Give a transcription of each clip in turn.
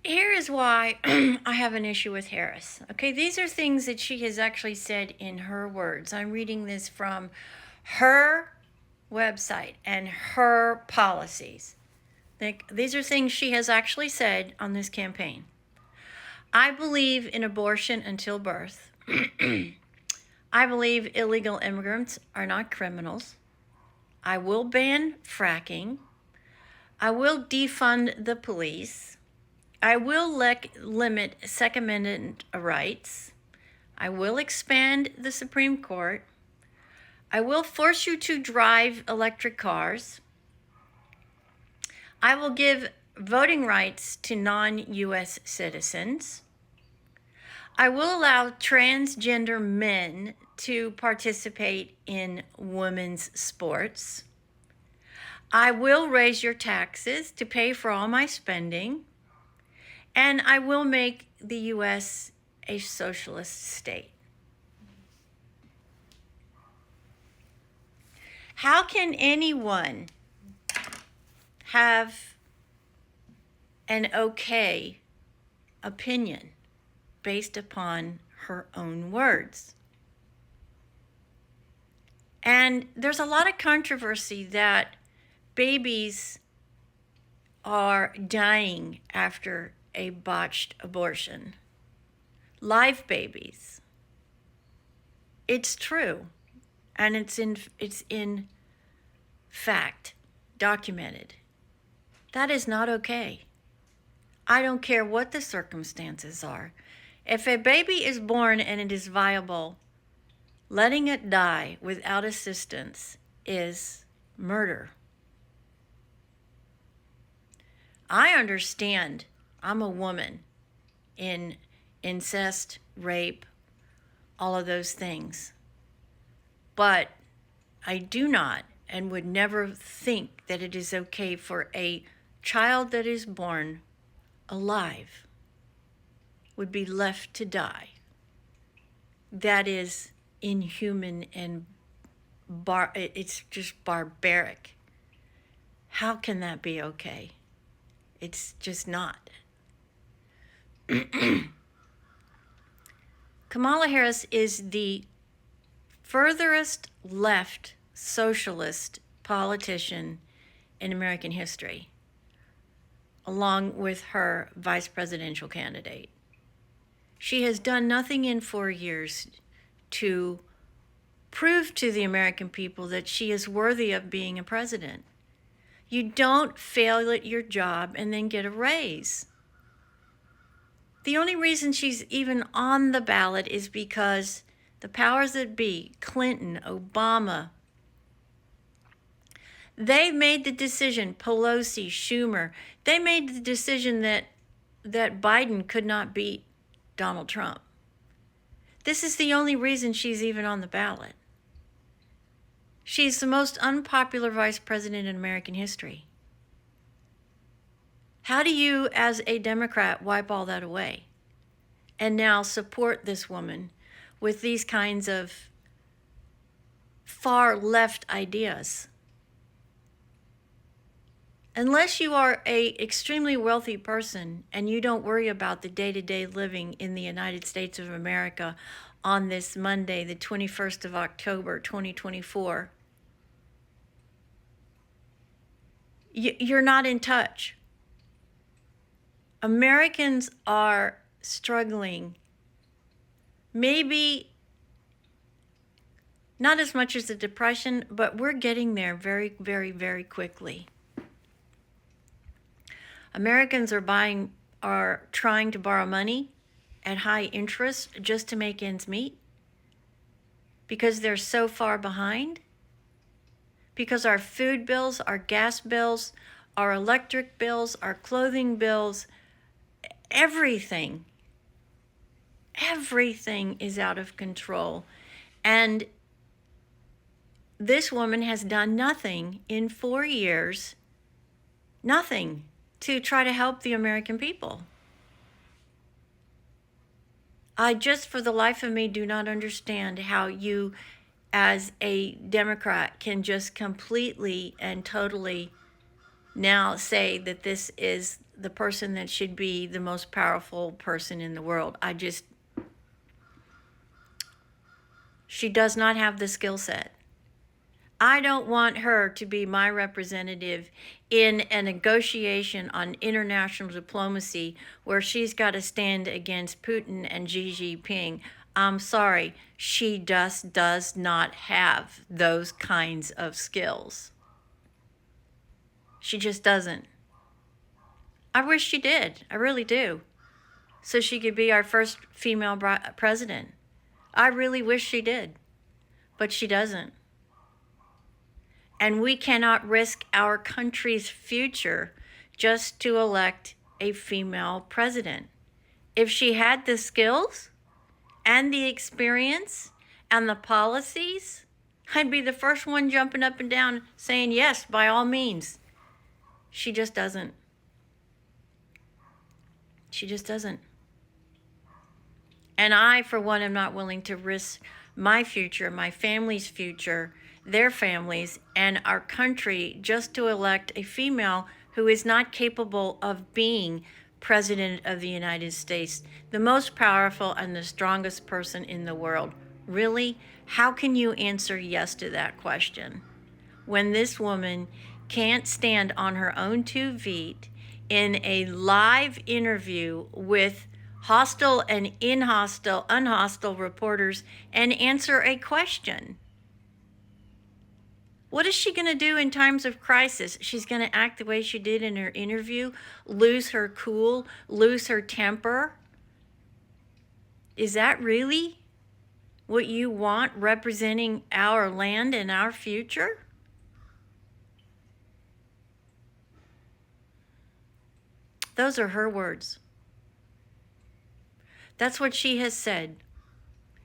Here is why I have an issue with Harris. Okay, these are things that she has actually said in her words. I'm reading this from her website and her policies. These are things she has actually said on this campaign. I believe in abortion until birth. I believe illegal immigrants are not criminals. I will ban fracking. I will defund the police. I will limit Second Amendment rights. I will expand the Supreme Court. I will force you to drive electric cars. I will give voting rights to non-U.S. citizens. I will allow transgender men to participate in women's sports. I will raise your taxes to pay for all my spending. And I will make the U.S. a socialist state. How can anyone have an okay opinion based upon her own words? And there's a lot of controversy that babies are dying after a botched abortion. Live babies. It's true. And it's in fact documented. That is not okay. I don't care what the circumstances are. If a baby is born and it is viable, letting it die without assistance is murder. I understand I'm a woman in incest, rape, all of those things. But I do not and would never think that it is okay for a child that is born alive would be left to die. That is inhuman and it's just barbaric. How can that be okay? It's just not. Kamala Harris is the furthest left socialist politician in American history, along with her vice presidential candidate. She has done nothing in 4 years to prove to the American people that she is worthy of being a president. You don't fail at your job and then get a raise. The only reason she's even on the ballot is because the powers that be, Clinton, Obama, they made the decision, Pelosi, Schumer, they made the decision that Biden could not beat Donald Trump. This is the only reason she's even on the ballot. She's the most unpopular vice president in American history. How do you, as a Democrat, wipe all that away and now support this woman with these kinds of far left ideas? Unless you are an extremely wealthy person and you don't worry about the day-to-day living in the United States of America on this Monday, the 21st of October, 2024, you're not in touch. Americans are struggling, maybe not as much as the Depression, but we're getting there very, very, very quickly. Americans are trying to borrow money at high interest just to make ends meet because they're so far behind. Because our food bills, our gas bills, our electric bills, our clothing bills, everything is out of control. And this woman has done nothing in 4 years, nothing to try to help the American people. I just, for the life of me, do not understand how you, as a Democrat, can just completely and totally now say that this is the person that should be the most powerful person in the world. She does not have the skill set. I don't want her to be my representative in a negotiation on international diplomacy where she's got to stand against Putin and Xi Jinping. I'm sorry, she just does not have those kinds of skills. She just doesn't. I wish she did. I really do. So she could be our first female president. I really wish she did. But she doesn't. And we cannot risk our country's future just to elect a female president. If she had the skills and the experience and the policies, I'd be the first one jumping up and down saying yes, by all means. She just doesn't. She just doesn't. And I, for one, am not willing to risk my future, my family's future, their families, and our country just to elect a female who is not capable of being President of the United States, the most powerful and the strongest person in the world. Really? How can you answer yes to that question when this woman can't stand on her own 2 feet in a live interview with hostile and unhostile reporters and answer a question? What is she going to do in times of crisis? She's going to act the way she did in her interview, lose her cool, lose her temper. Is that really what you want representing our land and our future? Those are her words. That's what she has said.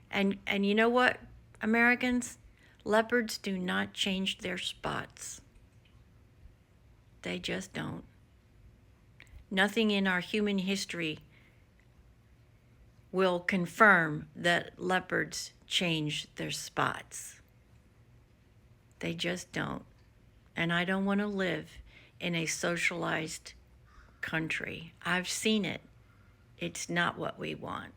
And you know what, Americans? Leopards do not change their spots. They just don't. Nothing in our human history will confirm that leopards change their spots. They just don't. And I don't want to live in a socialized country. I've seen it. It's not what we want.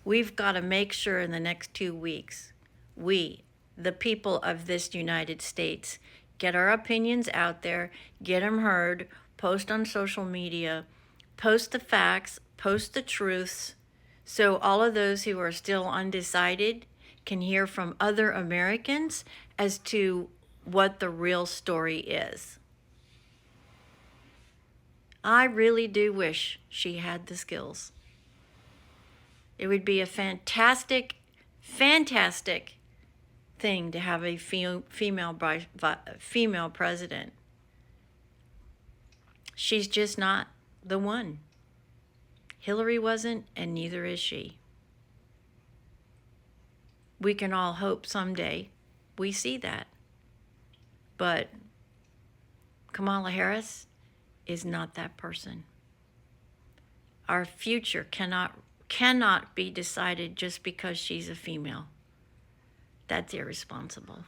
We've got to make sure in the next 2 weeks, we, the people of this United States, get our opinions out there, get them heard, post on social media, post the facts, post the truths, so all of those who are still undecided can hear from other Americans as to what the real story is. I really do wish she had the skills. It would be a fantastic, fantastic thing to have a female president. She's just not the one. Hillary wasn't, and neither is she. We can all hope someday we see that. But Kamala Harris is not that person. Our future cannot be decided just because she's a female. That's irresponsible.